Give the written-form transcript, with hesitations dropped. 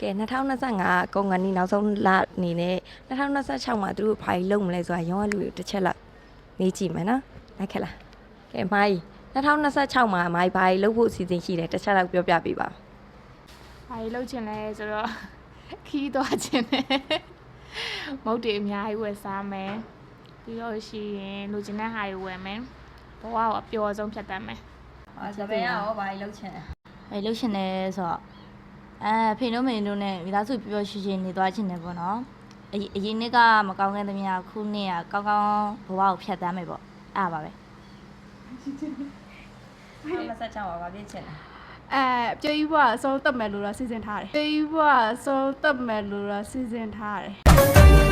ကဲ2025ကုန်ကနေနောက်ဆုံးလအနေနဲ့2026မှာသူတို့ဘာကြီးလုပ်မလဲဆိုတာရောင်းရလူတွေတစ်ချက်လောက်မေးကြည့်မယ်နော်လိုက်ခဲ့လားကဲမိုင်း2026မှာမိုင်းဘာကြီးလုပ်ဖို့အစီအစဉ်ရှိတယ်တစ်ချက်လောက်ပြောပြပေးပါ ဘာကြီးလုပ်ချင်လဲဆိုတော့ခီးသွားချင်တယ်မုတ်တွေအများကြီးဝယ်စားမယ်ပြီးတော့ရှိရင်လူချင်တဲ့ဟာတွေဝယ်မယ်ဘဝကိုအပျော်ဆုံးဖြတ်တတ်မယ် ဒါပဲရောဘာကြီးလုပ်ချင်လဲ အဲ့လှုပ်ရှင်နေဆိုတော့ဖေတို့မေတို့နဲ့မိသားစုပြောရွှင်ရွှင်နေသွားချင်တယ်ပေါ့နော်အရင်နှစ်ကမကောင်းခဲ့သမျှခုနှစ်ကကောင်းကောင်းဘဝကိုဖြတ်သန်းမယ်ပေါ့အဲ့ပါပဲ 2026မှာဘာဖြစ်ချင်လဲ ပြည့်ဘွားအဆုံးတက်မယ်လို့တော့စီစဉ်ထားတယ်ပြည့်ဘွားအဆုံးတက်မယ်လို့တော့စီစဉ်ထားတယ်